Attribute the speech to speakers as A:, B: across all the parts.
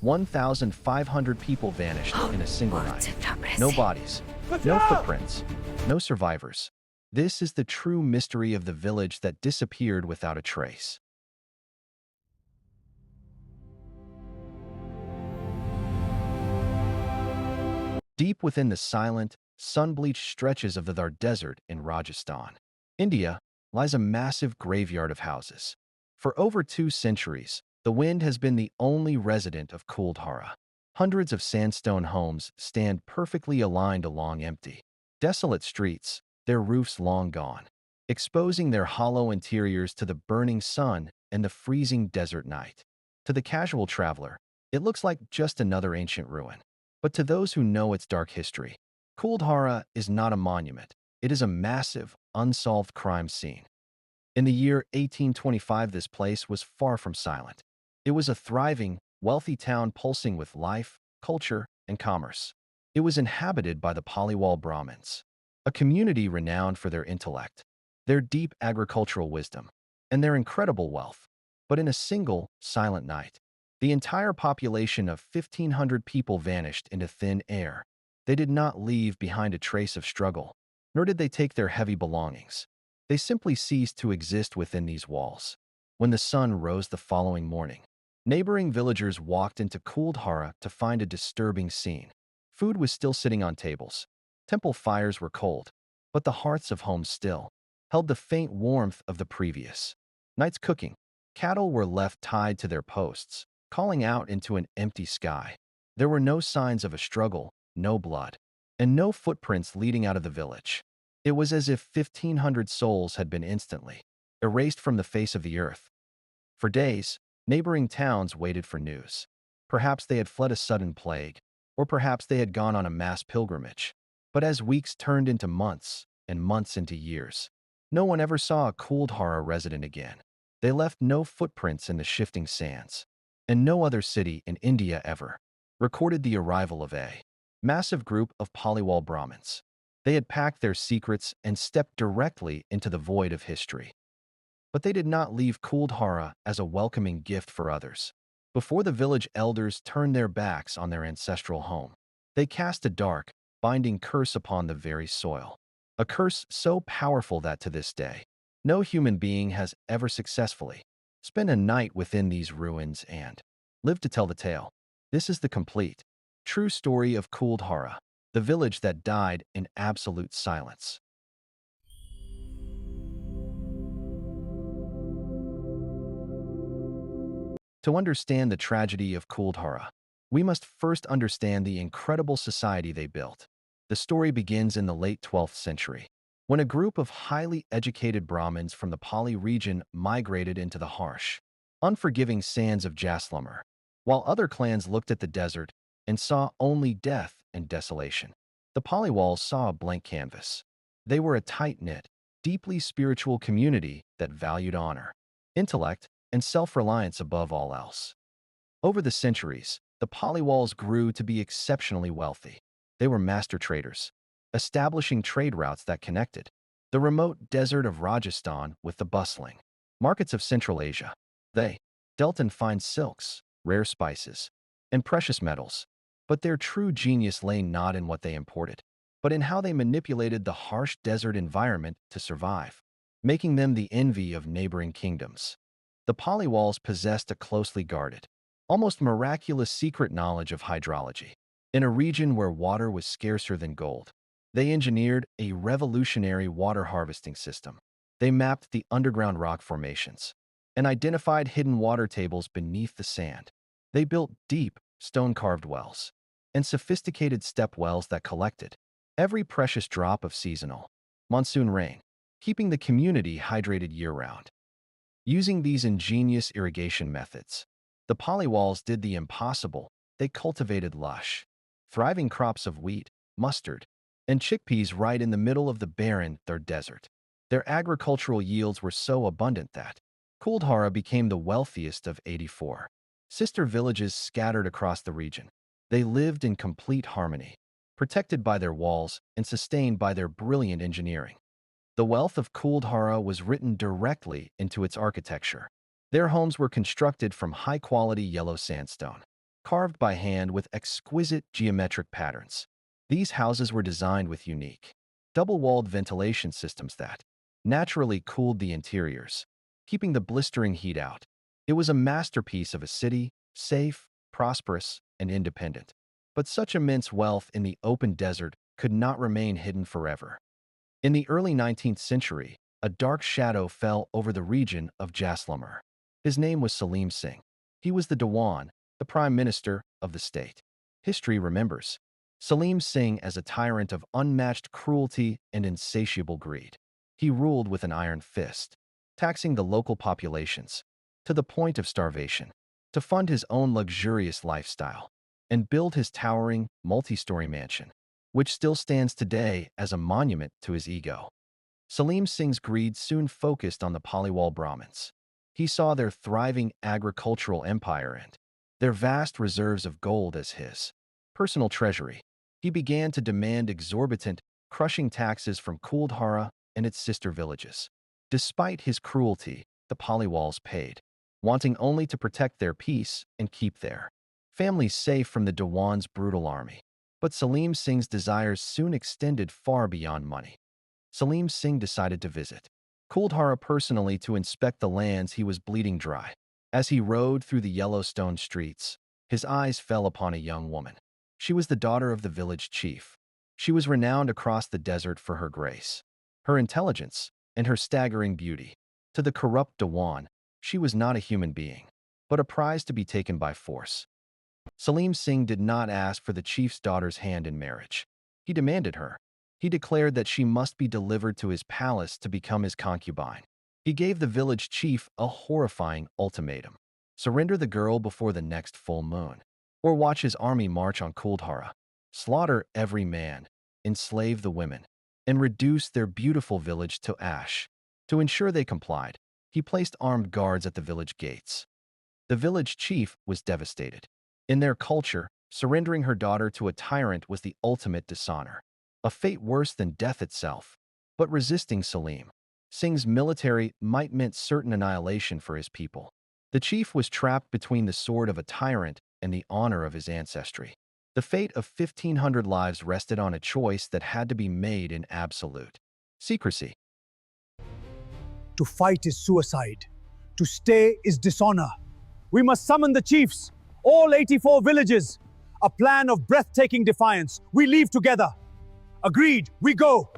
A: 1,500 people vanished in a single night. No bodies, no footprints, no survivors. This is the true mystery of the village that disappeared without a trace. Deep within the silent, sun-bleached stretches of the Thar Desert in Rajasthan, India, lies a massive graveyard of houses. For over 2 centuries, the wind has been the only resident of Kuldhara. Hundreds of sandstone homes stand perfectly aligned along empty, desolate streets, their roofs long gone, exposing their hollow interiors to the burning sun and the freezing desert night. To the casual traveler, it looks like just another ancient ruin. But to those who know its dark history, Kuldhara is not a monument. It is a massive, unsolved crime scene. In the year 1825, this place was far from silent. It was a thriving, wealthy town pulsing with life, culture, and commerce. It was inhabited by the Paliwal Brahmins, a community renowned for their intellect, their deep agricultural wisdom, and their incredible wealth. But in a single, silent night, the entire population of 1,500 people vanished into thin air. They did not leave behind a trace of struggle, nor did they take their heavy belongings. They simply ceased to exist within these walls. When the sun rose the following morning, neighboring villagers walked into Kuldhara to find a disturbing scene. Food was still sitting on tables. Temple fires were cold, but the hearths of homes still held the faint warmth of the previous night's cooking. Cattle were left tied to their posts, calling out into an empty sky. There were no signs of a struggle, no blood, and no footprints leading out of the village. It was as if 1,500 souls had been instantly erased from the face of the earth. For days, neighboring towns waited for news. Perhaps they had fled a sudden plague, or perhaps they had gone on a mass pilgrimage. But as weeks turned into months, and months into years, no one ever saw a Kuldhara resident again. They left no footprints in the shifting sands, and no other city in India ever recorded the arrival of a massive group of Paliwal Brahmins. They had packed their secrets and stepped directly into the void of history. But they did not leave Kuldhara as a welcoming gift for others. Before the village elders turned their backs on their ancestral home, they cast a dark, binding curse upon the very soil. A curse so powerful that to this day, no human being has ever successfully spent a night within these ruins and lived to tell the tale. This is the complete, true story of Kuldhara, the village that died in absolute silence. To understand the tragedy of Kuldhara, we must first understand the incredible society they built. The story begins in the late 12th century, when a group of highly educated Brahmins from the Pali region migrated into the harsh, unforgiving sands of Jaisalmer, while other clans looked at the desert and saw only death and desolation. The Paliwals saw a blank canvas. They were a tight-knit, deeply spiritual community that valued honor, intellect, and self-reliance above all else. Over the centuries, the Paliwals grew to be exceptionally wealthy. They were master traders, establishing trade routes that connected the remote desert of Rajasthan with the bustling markets of Central Asia. They dealt in fine silks, rare spices, and precious metals. But their true genius lay not in what they imported, but in how they manipulated the harsh desert environment to survive, making them the envy of neighboring kingdoms. The Paliwals possessed a closely guarded, almost miraculous secret knowledge of hydrology. In a region where water was scarcer than gold, they engineered a revolutionary water harvesting system. They mapped the underground rock formations and identified hidden water tables beneath the sand. They built deep, stone-carved wells and sophisticated step wells that collected every precious drop of seasonal monsoon rain, keeping the community hydrated year-round. Using these ingenious irrigation methods, the Paliwals did the impossible. They cultivated lush, thriving crops of wheat, mustard, and chickpeas right in the middle of the barren Thar Desert. Their agricultural yields were so abundant that Kuldhara became the wealthiest of 84 sister villages scattered across the region. They lived in complete harmony, protected by their walls and sustained by their brilliant engineering. The wealth of Kuldhara was written directly into its architecture. Their homes were constructed from high-quality yellow sandstone, carved by hand with exquisite geometric patterns. These houses were designed with unique, double-walled ventilation systems that naturally cooled the interiors, keeping the blistering heat out. It was a masterpiece of a city, safe, prosperous, and independent. But such immense wealth in the open desert could not remain hidden forever. In the early 19th century, a dark shadow fell over the region of Jaisalmer. His name was Salim Singh. He was the Dewan, the prime minister of the state. History remembers Salim Singh as a tyrant of unmatched cruelty and insatiable greed. He ruled with an iron fist, taxing the local populations to the point of starvation, to fund his own luxurious lifestyle, and build his towering, multi-story mansion, which still stands today as a monument to his ego. Salim Singh's greed soon focused on the Paliwal Brahmins. He saw their thriving agricultural empire and their vast reserves of gold as his personal treasury. He began to demand exorbitant, crushing taxes from Kuldhara and its sister villages. Despite his cruelty, the Paliwals paid, wanting only to protect their peace and keep their families safe from the Dewan's brutal army. But Salim Singh's desires soon extended far beyond money. Salim Singh decided to visit Kuldhara personally to inspect the lands he was bleeding dry. As he rode through the Yellowstone streets, his eyes fell upon a young woman. She was the daughter of the village chief. She was renowned across the desert for her grace, her intelligence, and her staggering beauty. To the corrupt Dewan, she was not a human being, but a prize to be taken by force. Salim Singh did not ask for the chief's daughter's hand in marriage. He demanded her. He declared that she must be delivered to his palace to become his concubine. He gave the village chief a horrifying ultimatum: surrender the girl before the next full moon, or watch his army march on Kuldhara, slaughter every man, enslave the women, and reduce their beautiful village to ash. To ensure they complied, he placed armed guards at the village gates. The village chief was devastated. In their culture, surrendering her daughter to a tyrant was the ultimate dishonor, a fate worse than death itself. But resisting Salim Singh's military might meant certain annihilation for his people. The chief was trapped between the sword of a tyrant and the honor of his ancestry. The fate of 1,500 lives rested on a choice that had to be made in absolute secrecy.
B: To fight is suicide. To stay is dishonor. We must summon the chiefs, all 84 villages. A plan of breathtaking defiance. We leave together. Agreed, we go.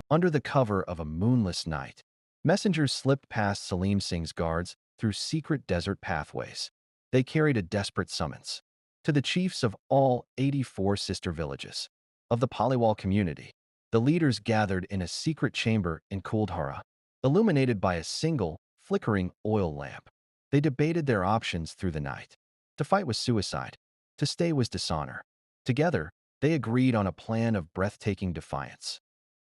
A: Under the cover of a moonless night, messengers slipped past Salim Singh's guards through secret desert pathways. They carried a desperate summons to the chiefs of all 84 sister villages of the Paliwal community. The leaders gathered in a secret chamber in Kuldhara, illuminated by a single, flickering oil lamp. They debated their options through the night. To fight was suicide. To stay was dishonor. Together, they agreed on a plan of breathtaking defiance.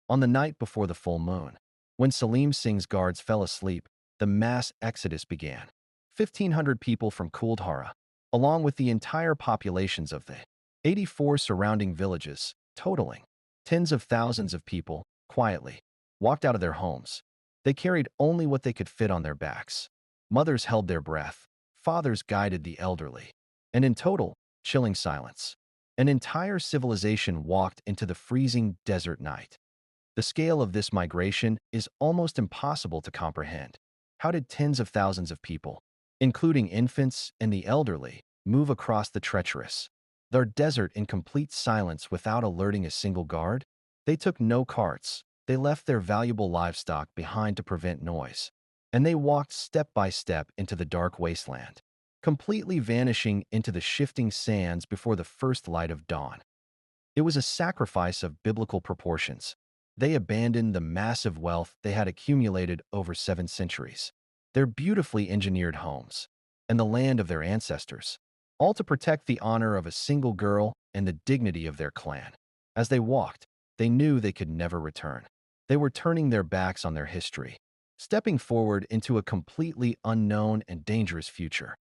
A: On the night before the full moon, when Salim Singh's guards fell asleep, the mass exodus began. 1,500 people from Kuldhara, along with the entire populations of the 84 surrounding villages, totaling tens of thousands of people, quietly walked out of their homes. They carried only what they could fit on their backs. Mothers held their breath, fathers guided the elderly, and in total, chilling silence, an entire civilization walked into the freezing desert night. The scale of this migration is almost impossible to comprehend. How did tens of thousands of people, including infants and the elderly, move across the treacherous their desert in complete silence without alerting a single guard? They took no carts. They left their valuable livestock behind to prevent noise. And they walked step by step into the dark wasteland, completely vanishing into the shifting sands before the first light of dawn. It was a sacrifice of biblical proportions. They abandoned the massive wealth they had accumulated over 7 centuries, their beautifully engineered homes, and the land of their ancestors, all to protect the honor of a single girl and the dignity of their clan. As they walked, they knew they could never return. They were turning their backs on their history, stepping forward into a completely unknown and dangerous future.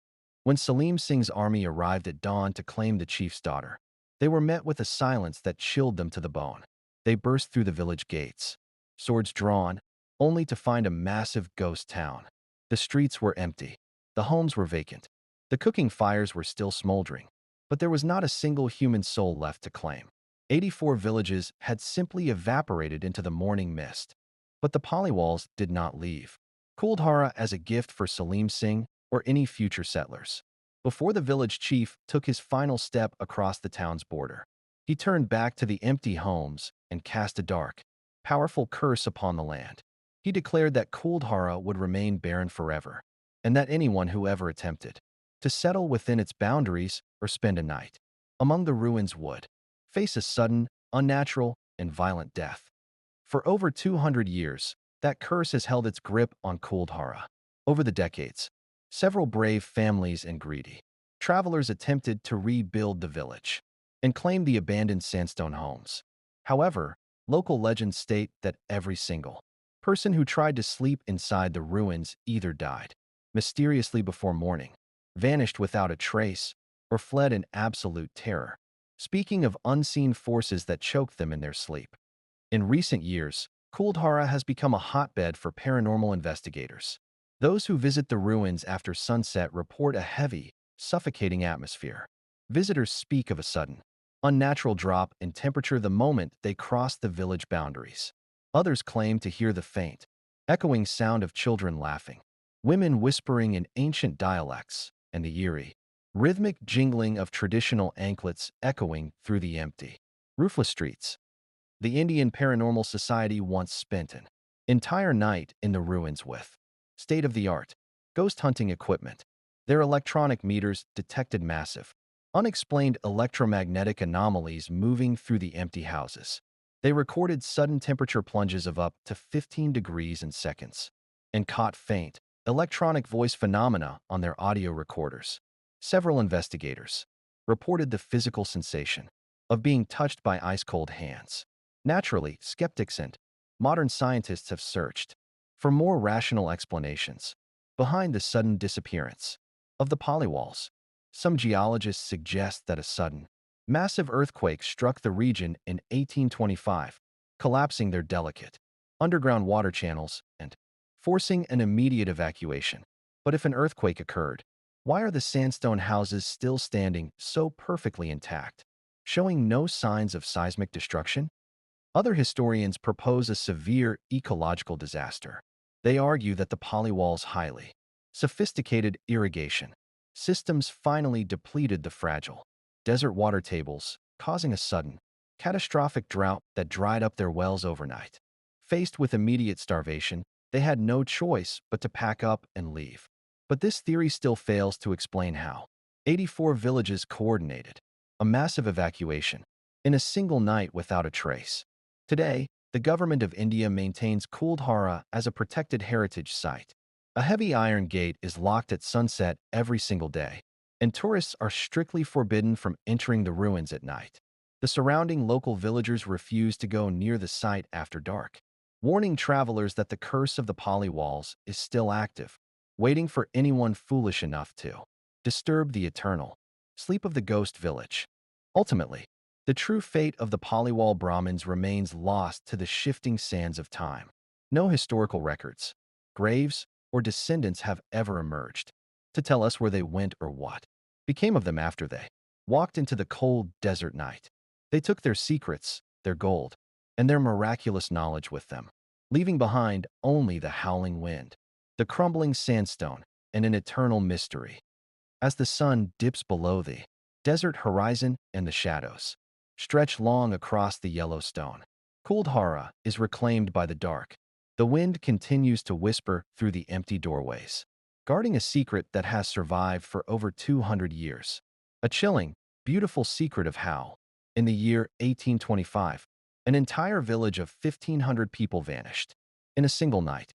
A: When Salim Singh's army arrived at dawn to claim the chief's daughter, they were met with a silence that chilled them to the bone. They burst through the village gates, swords drawn, only to find a massive ghost town. The streets were empty. The homes were vacant. The cooking fires were still smoldering, but there was not a single human soul left to claim. 84 villages had simply evaporated into the morning mist. But the Polywalls did not leave. Kuldhara as a gift for Salim Singh or any future settlers. Before the village chief took his final step across the town's border, he turned back to the empty homes and cast a dark, powerful curse upon the land. He declared that Kuldhara would remain barren forever, and that anyone who ever attempted to settle within its boundaries or spend a night among the ruins would face a sudden, unnatural, and violent death. For over 200 years, that curse has held its grip on Kuldhara. Over the decades, several brave families and greedy travelers attempted to rebuild the village and claim the abandoned sandstone homes. However, local legends state that every single person who tried to sleep inside the ruins either died mysteriously before morning, vanished without a trace, or fled in absolute terror. Speaking of unseen forces that choked them in their sleep. In recent years, Kuldhara has become a hotbed for paranormal investigators. Those who visit the ruins after sunset report a heavy, suffocating atmosphere. Visitors speak of a sudden, unnatural drop in temperature the moment they cross the village boundaries. Others claim to hear the faint, echoing sound of children laughing, women whispering in ancient dialects, and the eerie, rhythmic jingling of traditional anklets echoing through the empty, roofless streets. The Indian Paranormal Society once spent an entire night in the ruins with state-of-the-art ghost hunting equipment. Their electronic meters detected massive, unexplained electromagnetic anomalies moving through the empty houses. They recorded sudden temperature plunges of up to 15 degrees in seconds and caught faint, electronic voice phenomena on their audio recorders. Several investigators reported the physical sensation of being touched by ice-cold hands. Naturally, skeptics and modern scientists have searched for more rational explanations behind the sudden disappearance of the polywalls. Some geologists suggest that a sudden, massive earthquake struck the region in 1825, collapsing their delicate underground water channels and forcing an immediate evacuation. But if an earthquake occurred, why are the sandstone houses still standing so perfectly intact, showing no signs of seismic destruction? Other historians propose a severe ecological disaster. They argue that the polywall's highly sophisticated irrigation systems finally depleted the fragile desert water tables, causing a sudden, catastrophic drought that dried up their wells overnight. Faced with immediate starvation, they had no choice but to pack up and leave. But this theory still fails to explain how 84 villages coordinated a massive evacuation in a single night without a trace. Today, the government of India maintains Kuldhara as a protected heritage site. A heavy iron gate is locked at sunset every single day, and tourists are strictly forbidden from entering the ruins at night. The surrounding local villagers refuse to go near the site after dark, warning travelers that the curse of the polywalls is still active, waiting for anyone foolish enough to disturb the eternal sleep of the ghost village. Ultimately, the true fate of the Polywall Brahmins remains lost to the shifting sands of time. No historical records, graves, or descendants have ever emerged to tell us where they went or what became of them after they walked into the cold desert night. They took their secrets, their gold, and their miraculous knowledge with them, leaving behind only the howling wind, the crumbling sandstone, and an eternal mystery. As the sun dips below the desert horizon and the shadows stretch long across the yellow stone, Kuldhara is reclaimed by the dark. The wind continues to whisper through the empty doorways, guarding a secret that has survived for over 200 years. A chilling, beautiful secret of how, in the year 1825, an entire village of 1,500 people vanished in a single night.